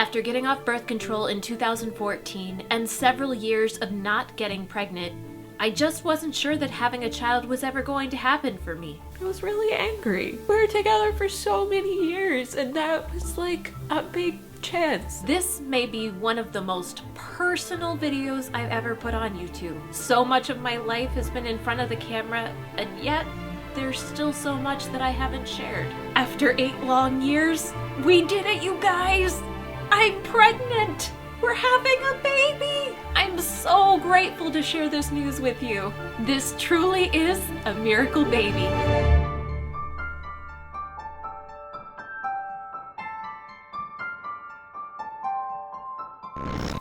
After getting off birth control in 2014 and several years of not getting pregnant, I just wasn't sure that having a child was ever going to happen for me. I was really angry. We were together for so many years and that was like a big chance. This may be one of the most personal videos I've ever put on YouTube. So much of my life has been in front of the camera, and yet there's still so much that I haven't shared. After 8 long years, we did it, you guys! I'm pregnant! We're having a baby! I'm so grateful to share this news with you. This truly is a miracle baby.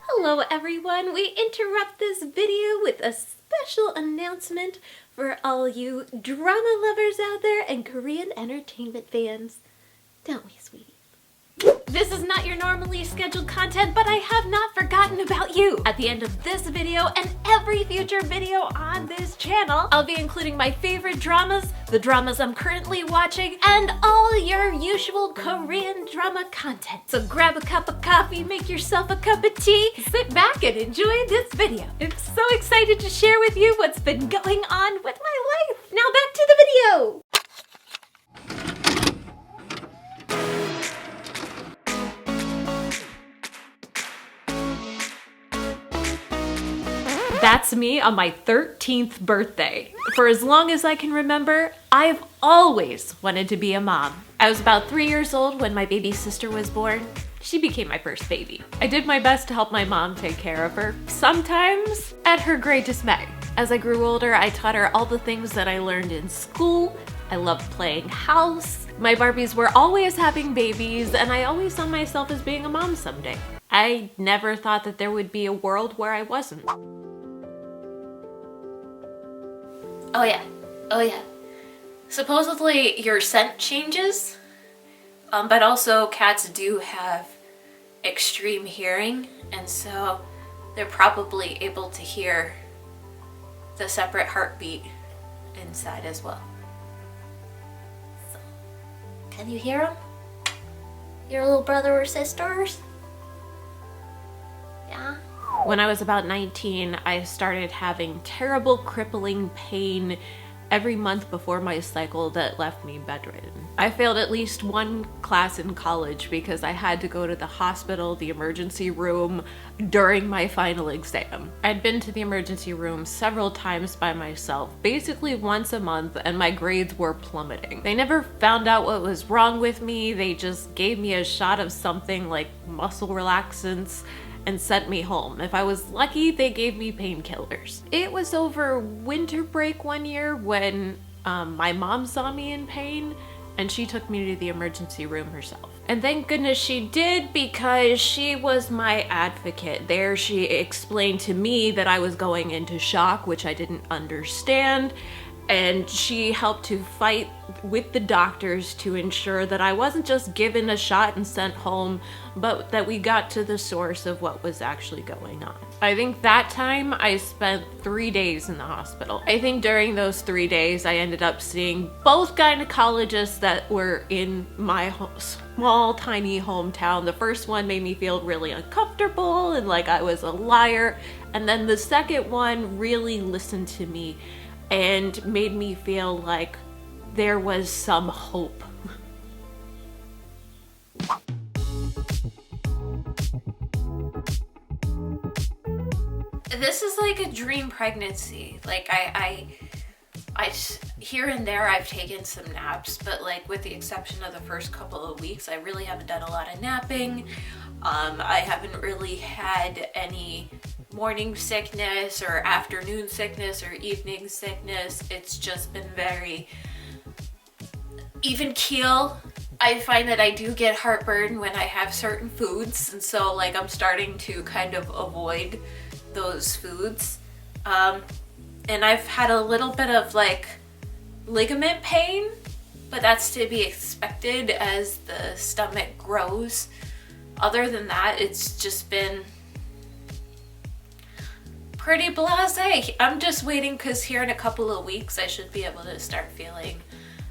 Hello everyone, we interrupt this video with a special announcement for all you drama lovers out there and Korean entertainment fans. Don't we, sweetie? This is not your normally scheduled content, but I have not forgotten about you. At the end of this video and every future video on this channel, I'll be including my favorite dramas, the dramas I'm currently watching, and all your usual Korean drama content. So grab a cup of coffee, make yourself a cup of tea, sit back and enjoy this video. I'm so excited to share with you what's been going on with my life. Now back to the video. That's me on my 13th birthday. For as long as I can remember, I've always wanted to be a mom. I was about 3 years old when my baby sister was born. She became my first baby. I did my best to help my mom take care of her, sometimes at her great dismay. As I grew older, I taught her all the things that I learned in school. I loved playing house. My Barbies were always having babies, and I always saw myself as being a mom someday. I never thought that there would be a world where I wasn't. Oh yeah. Supposedly your scent changes, but also cats do have extreme hearing, and so they're probably able to hear the separate heartbeat inside as well. So, can you hear them? Your little brother or sisters? Yeah? When I was about 19, I started having terrible crippling pain every month before my cycle that left me bedridden. I failed at least one class in college because I had to go to the hospital, the emergency room, during my final exam. I'd been to the emergency room several times by myself, basically once a month, and my grades were plummeting. They never found out what was wrong with me. They just gave me a shot of something like muscle relaxants and sent me home. If I was lucky, they gave me painkillers. It was over winter break one year when my mom saw me in pain and she took me to the emergency room herself. And thank goodness she did, because she was my advocate. There she explained to me that I was going into shock, which I didn't understand, and she helped to fight with the doctors to ensure that I wasn't just given a shot and sent home, but that we got to the source of what was actually going on. I think that time I spent 3 days in the hospital. I think during those 3 days I ended up seeing both gynecologists that were in my small, tiny hometown. The first one made me feel really uncomfortable and like I was a liar, and then the second one really listened to me and made me feel like there was some hope. This is like a dream pregnancy. Like I here and there I've taken some naps, but like with the exception of the first couple of weeks, I really haven't done a lot of napping. I haven't really had any morning sickness or afternoon sickness or evening sickness. It's just been very even keel. I find that I do get heartburn when I have certain foods, and so like I'm starting to kind of avoid those foods. And I've had a little bit of like ligament pain, but that's to be expected as the stomach grows. Other than that, it's just been pretty blasé. I'm just waiting because here in a couple of weeks I should be able to start feeling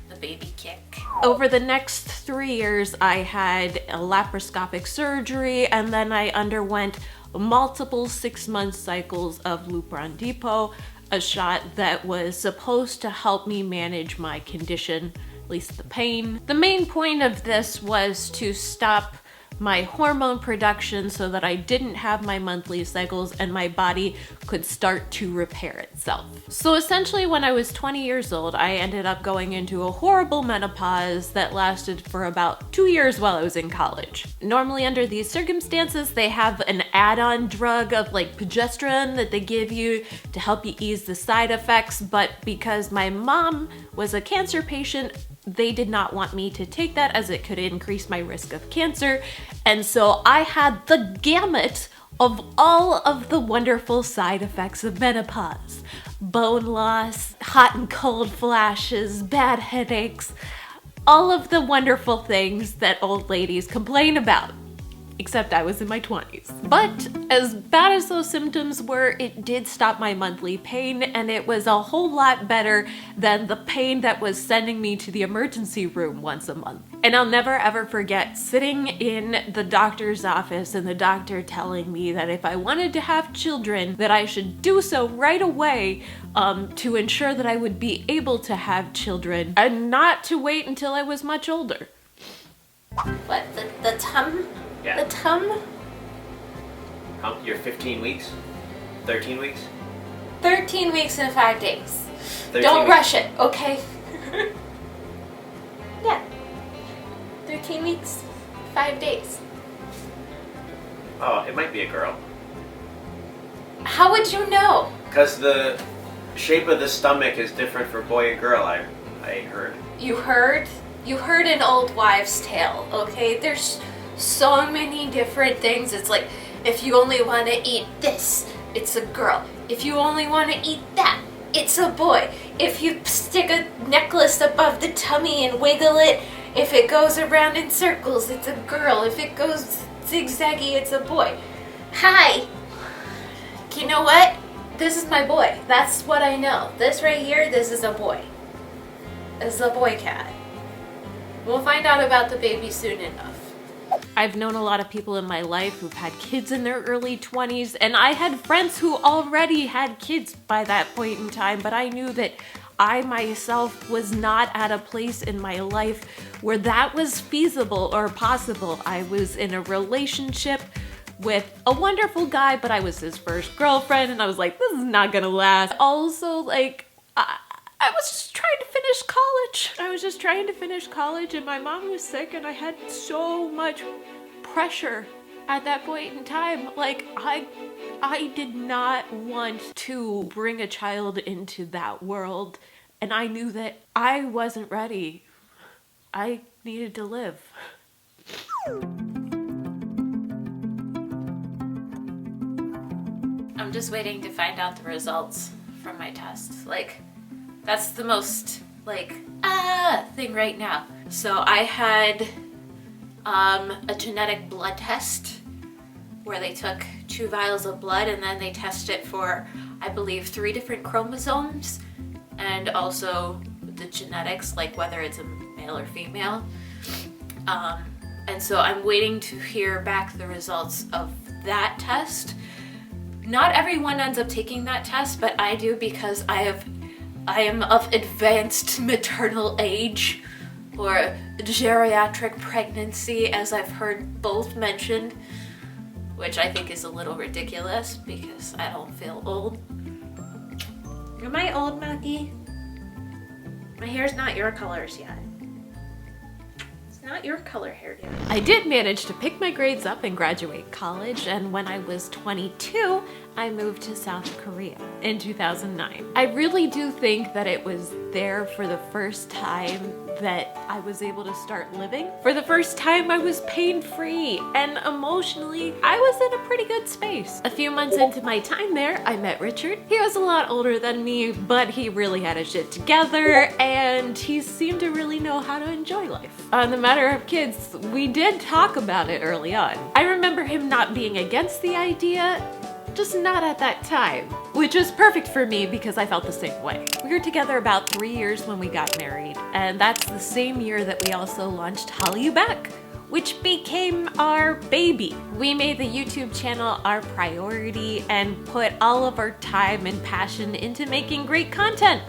the baby kick. Over the next 3 years, I had a laparoscopic surgery, and then I underwent multiple 6-month cycles of Lupron Depot, a shot that was supposed to help me manage my condition, at least the pain. The main point of this was to stop my hormone production so that I didn't have my monthly cycles and my body could start to repair itself. So essentially, when I was 20 years old, I ended up going into a horrible menopause that lasted for about 2 years while I was in college. Normally under these circumstances, they have an add-on drug of like progesterone that they give you to help you ease the side effects, but because my mom was a cancer patient, they did not want me to take that as it could increase my risk of cancer. And so I had the gamut of all of the wonderful side effects of menopause. Bone loss, hot and cold flashes, bad headaches, all of the wonderful things that old ladies complain about. Except I was in my 20s. But as bad as those symptoms were, it did stop my monthly pain, and it was a whole lot better than the pain that was sending me to the emergency room once a month. And I'll never ever forget sitting in the doctor's office and the doctor telling me that if I wanted to have children, that I should do so right away to ensure that I would be able to have children and not to wait until I was much older. What, the tum? Yeah. The tum? You're 15 weeks? 13 weeks? 13 weeks and 5 days. 13 Don't weeks. rush it, okay? Yeah. 13 weeks, 5 days. Oh, it might be a girl. How would you know? Because the shape of the stomach is different for boy and girl, I heard. You heard? You heard an old wives' tale, okay? There's so many different things. It's like, if you only want to eat this, it's a girl. If you only want to eat that, it's a boy. If you stick a necklace above the tummy and wiggle it, if it goes around in circles, it's a girl. If it goes zigzaggy, it's a boy. Hi. You know what? This is my boy. That's what I know. This right here, this is a boy. This is a boy cat. We'll find out about the baby soon enough. I've known a lot of people in my life who've had kids in their early 20s, and I had friends who already had kids by that point in time, but I knew that I myself was not at a place in my life where that was feasible or possible. I was in a relationship with a wonderful guy, but I was his first girlfriend, and I was like, this is not gonna last. Also, like, I was just trying to finish college. I was just trying to finish college, and my mom was sick, and I had so much pressure at that point in time. Like, I did not want to bring a child into that world, and I knew that I wasn't ready. I needed to live. I'm just waiting to find out the results from my test. Like, that's the most, like, thing right now. So I had a genetic blood test where they took 2 vials of blood and then they tested it for, I believe, 3 different chromosomes and also the genetics, like whether it's a male or female. And so I'm waiting to hear back the results of that test. Not everyone ends up taking that test, but I do because I am of advanced maternal age, or geriatric pregnancy, as I've heard both mentioned, which I think is a little ridiculous because I don't feel old. Am I old, Maggie? My hair's not your colors yet. It's not your color hair yet. I did manage to pick my grades up and graduate college, and when I was 22, I moved to South Korea in 2009. I really do think that it was there for the first time that I was able to start living. For the first time, I was pain-free, and emotionally, I was in a pretty good space. A few months into my time there, I met Richard. He was a lot older than me, but he really had his shit together, and he seemed to really know how to enjoy life. On the matter of kids, we did talk about it early on. I remember him not being against the idea, just not at that time, which was perfect for me because I felt the same way. We were together about 3 years when we got married, and that's the same year that we also launched Hallyu Back, which became our baby. We made the YouTube channel our priority and put all of our time and passion into making great content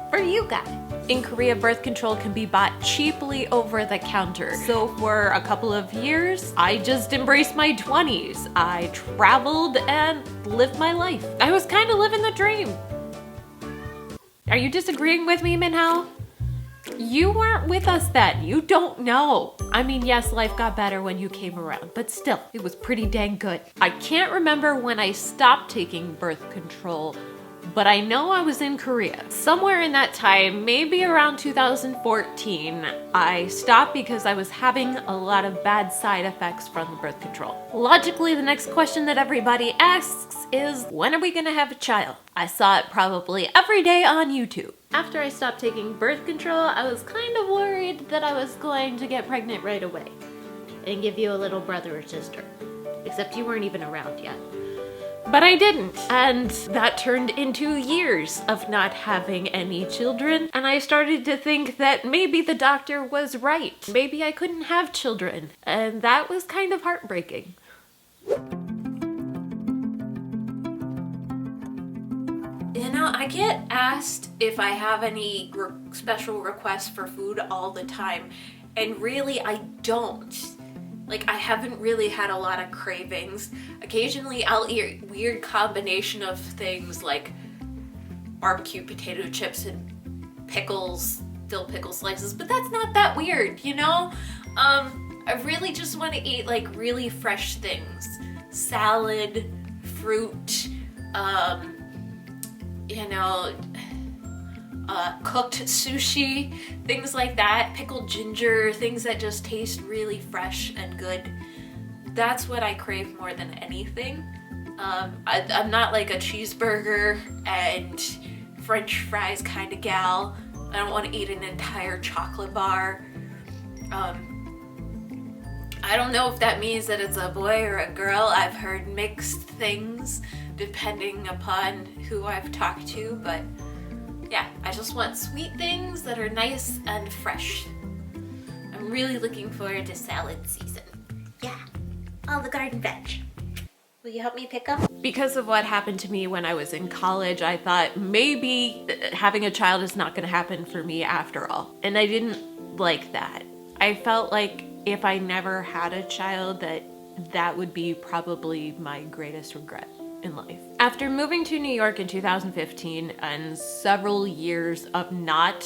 for you guys. In Korea, birth control can be bought cheaply over the counter. So for a couple of years, I just embraced my 20s. I traveled and lived my life. I was kind of living the dream. Are you disagreeing with me, Minhao? You weren't with us then. You don't know. I mean, yes, life got better when you came around, but still, it was pretty dang good. I can't remember when I stopped taking birth control, but I know I was in Korea. Somewhere in that time, maybe around 2014, I stopped because I was having a lot of bad side effects from the birth control. Logically, the next question that everybody asks is, when are we gonna have a child? I saw it probably every day on YouTube. After I stopped taking birth control, I was kind of worried that I was going to get pregnant right away and give you a little brother or sister. Except you weren't even around yet. But I didn't, and that turned into years of not having any children, and I started to think that maybe the doctor was right. Maybe I couldn't have children, and that was kind of heartbreaking. You know, I get asked if I have any special requests for food all the time, and really I don't. Like, I haven't really had a lot of cravings. Occasionally I'll eat a weird combination of things like barbecue potato chips and pickles, dill pickle slices, but that's not that weird, you know? I really just want to eat like really fresh things. Salad, fruit, you know, cooked sushi, things like that, pickled ginger, things that just taste really fresh and good. That's what I crave more than anything. I'm not like a cheeseburger and French fries kind of gal. I don't want to eat an entire chocolate bar. I don't know if that means that it's a boy or a girl. I've heard mixed things depending upon who I've talked to, but yeah, I just want sweet things that are nice and fresh. I'm really looking forward to salad season. Yeah, all the garden veg. Will you help me pick them? Because of what happened to me when I was in college, I thought maybe having a child is not gonna happen for me after all. And I didn't like that. I felt like if I never had a child, that would be probably my greatest regret in life. After moving to New York in 2015 and several years of not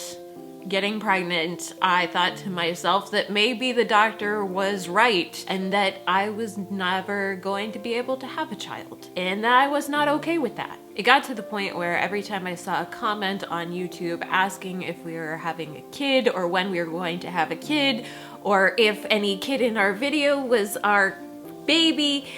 getting pregnant, I thought to myself that maybe the doctor was right and that I was never going to be able to have a child, and that I was not okay with that. It got to the point where every time I saw a comment on YouTube asking if we were having a kid or when we were going to have a kid or if any kid in our video was our baby,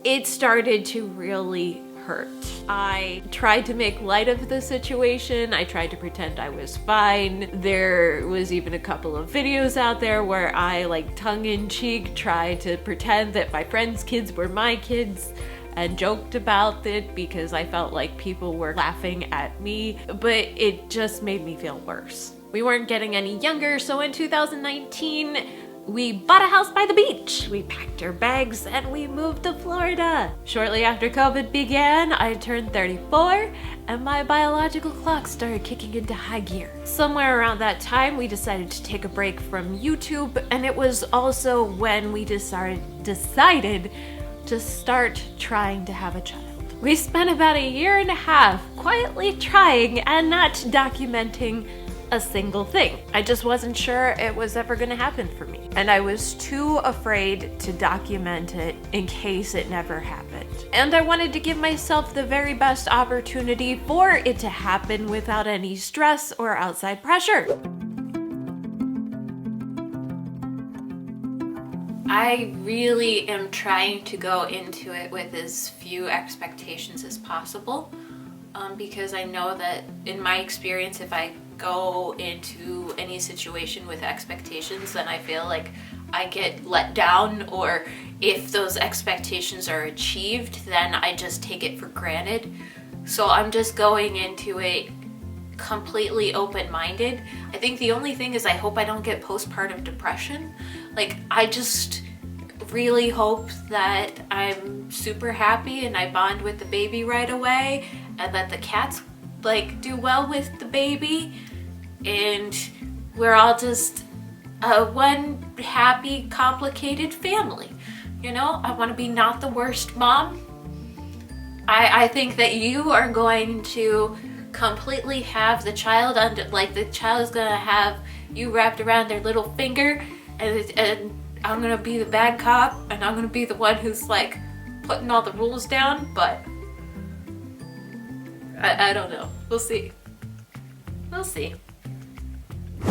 it started to really hurt. I tried to make light of the situation. I tried to pretend I was fine. There was even a couple of videos out there where I, like, tongue-in-cheek tried to pretend that my friends' kids were my kids and joked about it because I felt like people were laughing at me, but it just made me feel worse. We weren't getting any younger, so in 2019, we bought a house by the beach. We packed our bags and we moved to Florida. Shortly after COVID began, I turned 34 and my biological clock started kicking into high gear. Somewhere around that time, we decided to take a break from YouTube, and it was also when we decided to start trying to have a child. We spent about a year and a half quietly trying and not documenting a single thing. I just wasn't sure it was ever gonna happen for me. And I was too afraid to document it in case it never happened. And I wanted to give myself the very best opportunity for it to happen without any stress or outside pressure. I really am trying to go into it with as few expectations as possible, because I know that in my experience, if I go into any situation with expectations, then I feel like I get let down, or if those expectations are achieved, then I just take it for granted. So I'm just going into it completely open-minded. I think the only thing is I hope I don't get postpartum depression. Like, I just really hope that I'm super happy and I bond with the baby right away, and that the cats like do well with the baby, and we're all just one happy, complicated family. You know, I want to be not the worst mom. I think that you are going to completely have the child under, like, the child is gonna have you wrapped around their little finger, and I'm gonna be the bad cop, and I'm gonna be the one who's like putting all the rules down. But I don't know. We'll see. We'll see.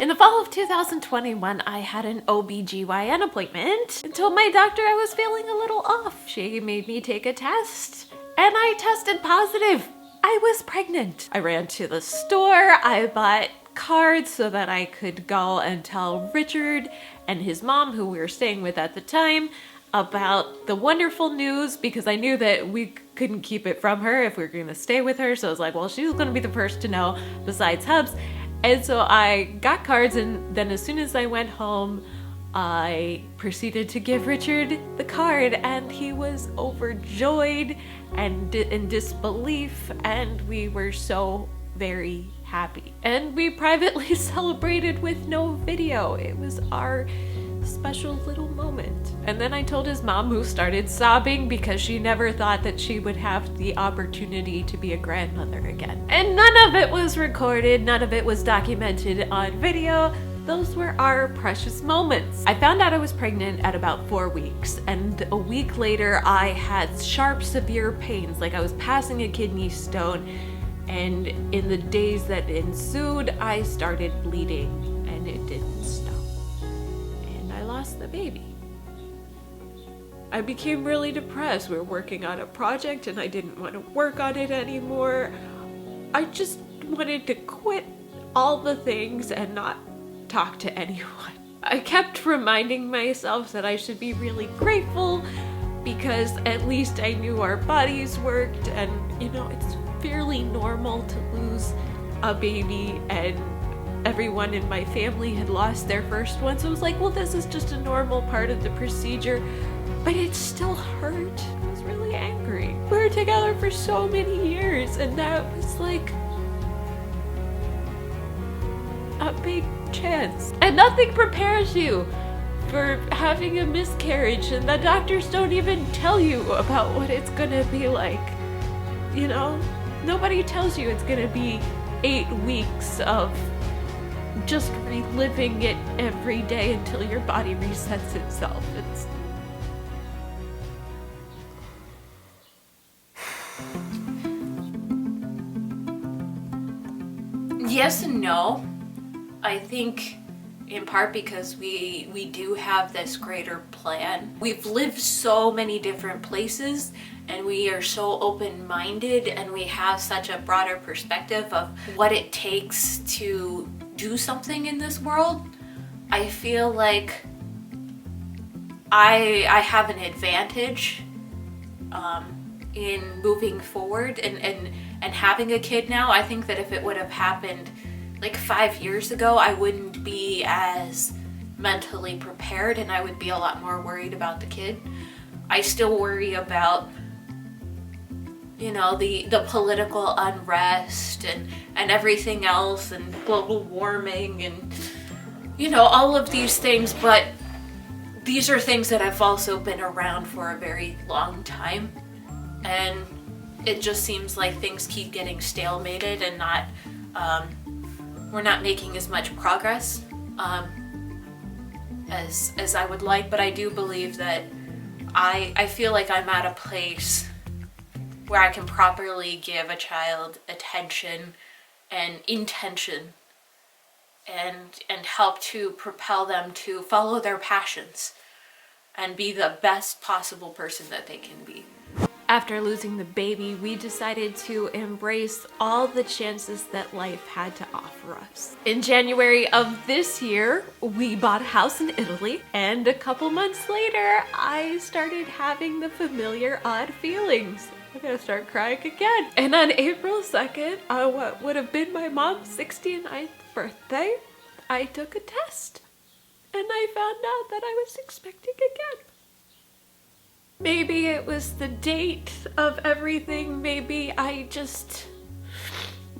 In the fall of 2021, I had an OBGYN appointment and told my doctor I was feeling a little off. She made me take a test, and I tested positive. I was pregnant. I ran to the store. I bought cards so that I could go and tell Richard and his mom, who we were staying with at the time, about the wonderful news, because I knew that we couldn't keep it from her if we were going to stay with her. So I was like, well, she was going to be the first to know besides Hubs. And so I got cards, and then as soon as I went home, I proceeded to give Richard the card, and he was overjoyed and in disbelief, and we were so very happy. And we privately celebrated with no video. It was our special little moment. And then I told his mom, who started sobbing because she never thought that she would have the opportunity to be a grandmother again. And none of it was recorded, none of it was documented on video. Those were our precious moments. I found out I was pregnant at about 4 weeks, and a week later I had sharp, severe pains, like I was passing a kidney stone, and in the days that ensued, I started bleeding, and it didn't stop. And I lost the baby. I became really depressed. We were working on a project, and I didn't want to work on it anymore. I just wanted to quit all the things and not talk to anyone. I kept reminding myself that I should be really grateful because at least I knew our bodies worked, and you know, it's fairly normal to lose a baby, and everyone in my family had lost their first one, so I was like, well, this is just a normal part of the procedure. But it still hurt. I was really angry. We were together for so many years, and that was like a big chance. And nothing prepares you for having a miscarriage, and the doctors don't even tell you about what it's gonna be like. You know, nobody tells you it's gonna be 8 weeks of just reliving it every day until your body resets itself. It's yes and no. I think in part because we do have this greater plan. We've lived so many different places, and we are so open-minded, and we have such a broader perspective of what it takes to do something in this world. I feel like I have an advantage in moving forward and having a kid now. I think that if it would have happened like 5 years ago, I wouldn't be as mentally prepared, and I would be a lot more worried about the kid. I still worry about, you know, the political unrest and everything else, and global warming, and you know, all of these things, but these are things that have also been around for a very long time, and it just seems like things keep getting stalemated and not we're not making as much progress as I would like. But I do believe that I feel like I'm at a place where I can properly give a child attention and intention and help to propel them to follow their passions and be the best possible person that they can be. After losing the baby, we decided to embrace all the chances that life had to offer us. In January of this year, we bought a house in Italy, and a couple months later, I started having the familiar odd feelings. I'm gonna start crying again. And on April 2nd, on what would have been my mom's 69th birthday, I took a test. And I found out that I was expecting again. Maybe it was the date of everything. Maybe I just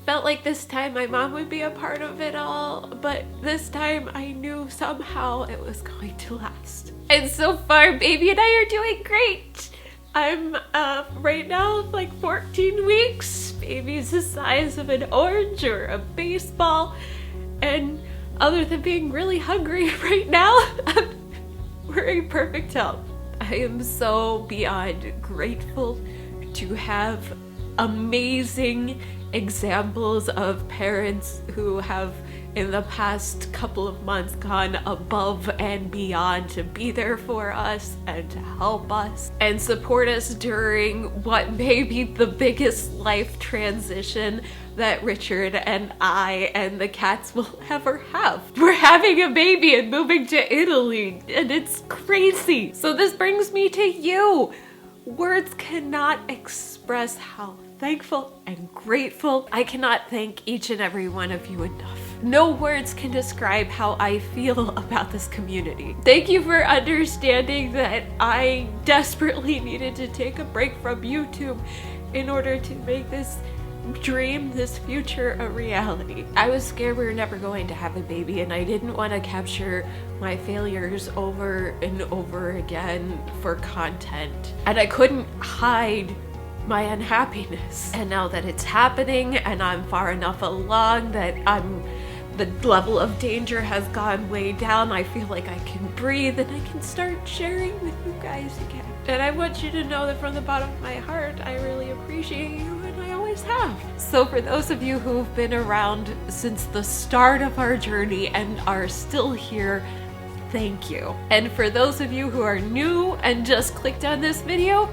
felt like this time my mom would be a part of it all. But this time I knew somehow it was going to last. And so far, baby and I are doing great. I'm right now like 14 weeks. Baby's the size of an orange or a baseball. And other than being really hungry right now, we're in perfect health. I am so beyond grateful to have amazing examples of parents who have in the past couple of months gone above and beyond to be there for us and to help us and support us during what may be the biggest life transition that Richard and I and the cats will ever have. We're having a baby and moving to Italy, and it's crazy. So this brings me to you. Words cannot express how thankful and grateful. I cannot thank each and every one of you enough. No words can describe how I feel about this community. Thank you for understanding that I desperately needed to take a break from YouTube in order to make this dream, this future, a reality. I was scared we were never going to have a baby, and I didn't want to capture my failures over and over again for content. And I couldn't hide my unhappiness. And now that it's happening and I'm far enough along that the level of danger has gone way down, I feel like I can breathe and I can start sharing with you guys again. And I want you to know that from the bottom of my heart, I really appreciate you, and I always have. So for those of you who've been around since the start of our journey and are still here, thank you. And for those of you who are new and just clicked on this video,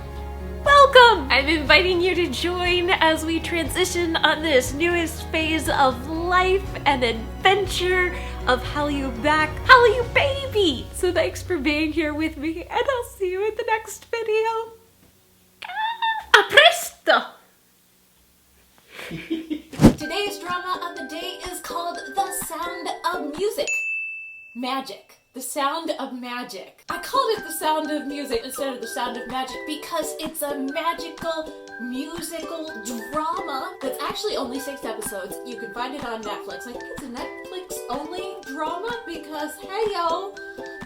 welcome! I'm inviting you to join as we transition on this newest phase of life and adventure of Hallyu Back, Hallyu Baby! So thanks for being here with me, and I'll see you in the next video. A presto! Today's drama of the day is called The Sound of Music. Magic. The Sound of Magic. I called it The Sound of Music instead of The Sound of Magic because it's a magical musical drama that's actually only 6 episodes. You can find it on Netflix. I think it's a Netflix only drama because, hey yo,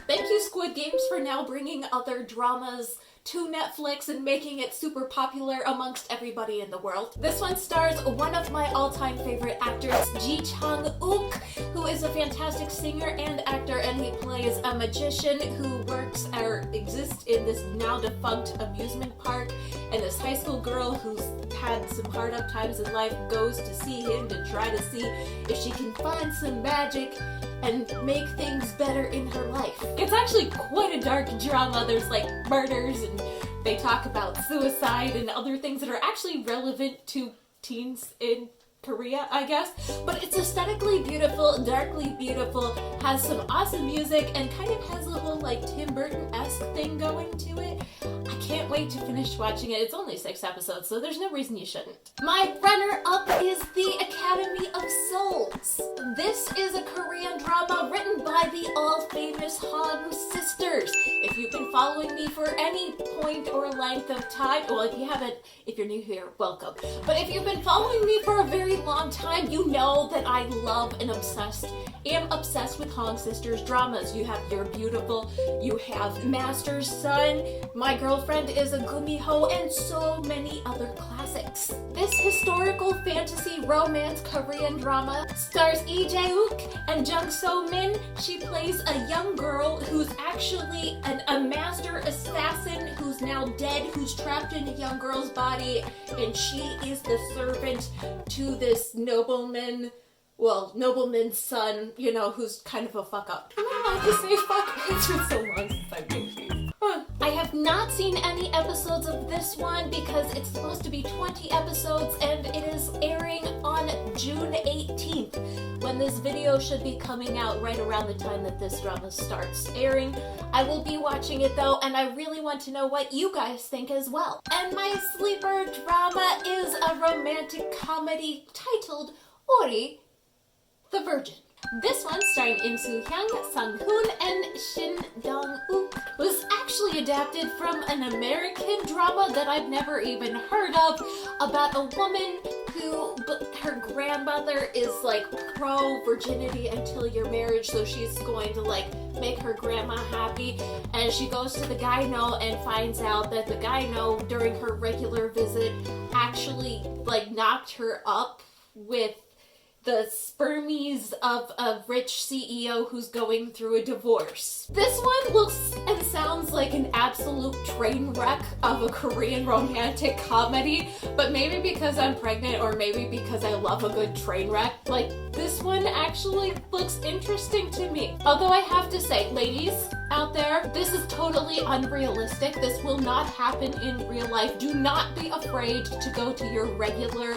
thank you Squid Games for now bringing other dramas to Netflix and making it super popular amongst everybody in the world. This one stars one of my all-time favorite actors, Ji Chang-wook, who is a fantastic singer and actor, and he plays a magician who works or exists in this now defunct amusement park, and this high school girl who's had some hard up times in life goes to see him to try to see if she can find some magic and make things better in her life. It's actually quite a dark drama. There's like murders and they talk about suicide and other things that are actually relevant to teens in Korea, I guess. But it's aesthetically beautiful, darkly beautiful, has some awesome music, and kind of has a whole like Tim Burton-esque thing going to it. I can't wait to finish watching it. It's only 6 episodes, so there's no reason you shouldn't. My runner-up is The Academy of Souls. This is a Korean drama written by the all-famous Han sisters. If you've been following me for any point or length of time, well, if you haven't, if you're new here, welcome. But if you've been following me for a very long time, you know that I love and am obsessed with Han sisters dramas. You have You're Beautiful, you have Master's Son, My Girlfriend is a Gumiho, and so many other classics. This historical fantasy romance Korean drama stars Lee Jae-wook and Jung So-min. She plays a young girl who's actually a master assassin who's now dead, who's trapped in a young girl's body, and she is the servant to this nobleman's son, you know, who's kind of a fuck up. Am I allowed to say fuck? It's been so long since I've been here. I have not seen any episodes of this one because it's supposed to be 20 episodes and it is airing on June 18th, when this video should be coming out right around the time that this drama starts airing. I will be watching it though, and I really want to know what you guys think as well. And my sleeper drama is a romantic comedy titled Ori the Virgin. This one, starring Im Soo-hyung, Sang-hoon, and Shin Dong-wook, was actually adapted from an American drama that I've never even heard of, about a woman who, her grandmother is like pro-virginity until your marriage, so she's going to like make her grandma happy, and she goes to the gyno and finds out that the gyno during her regular visit actually like knocked her up with the spermies of a rich CEO who's going through a divorce. This one looks and sounds like an absolute train wreck of a Korean romantic comedy, but maybe because I'm pregnant or maybe because I love a good train wreck, like this one actually looks interesting to me. Although I have to say, ladies out there, this is totally unrealistic. This will not happen in real life. Do not be afraid to go to your regular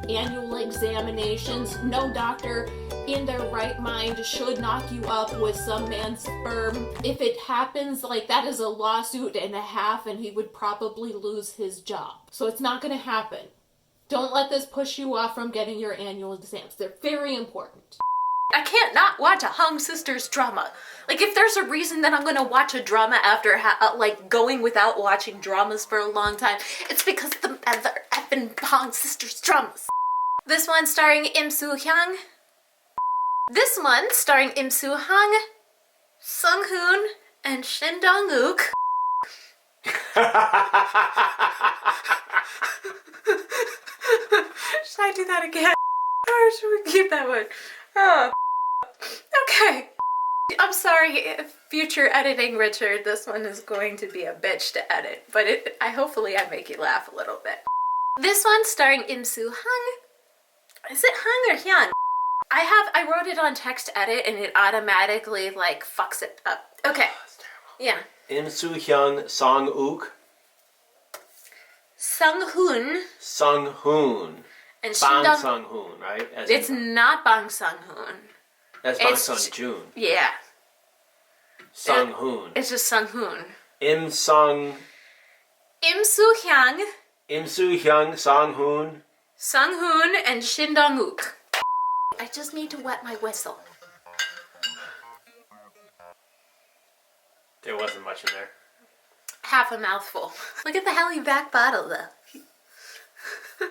annual examinations. No doctor in their right mind should knock you up with some man's sperm. If it happens, like that is a lawsuit and a half and he would probably lose his job. So it's not gonna happen. Don't let this push you off from getting your annual exams. They're very important. I can't not watch a Hung Sisters drama. Like, if there's a reason that I'm gonna watch a drama after like going without watching dramas for a long time, it's because of the other effing Hung Sisters dramas. This one starring Im Soo-hyung. This one starring Im Soo-hyung, Sang-hoon, and Shin Dong-wook. Should I do that again? Or should we keep that one? Oh. Okay. I'm sorry, future editing Richard, this one is going to be a bitch to edit, but hopefully I make you laugh a little bit. This one starring Im Soo-hyung. Is it Hung or Hyun? I wrote it on text edit and it automatically like fucks it up. Okay. Oh, that's terrible. Yeah. Im Soo-hyung, Sang-wook. Sang-hoon. Sang-hoon. And Bang Sang-hoon, right? It's not Bang Sang-hoon. That's Bang Sang-joon. Yeah. Sang-hoon. It's just Sang-hoon. Im Soo-hyung. Soo-hyung, Sang-hoon. Sang-hoon and Shin Dong-wook. I just need to wet my whistle. There wasn't much in there. Half a mouthful. Look at the Hallyu Back bottle though.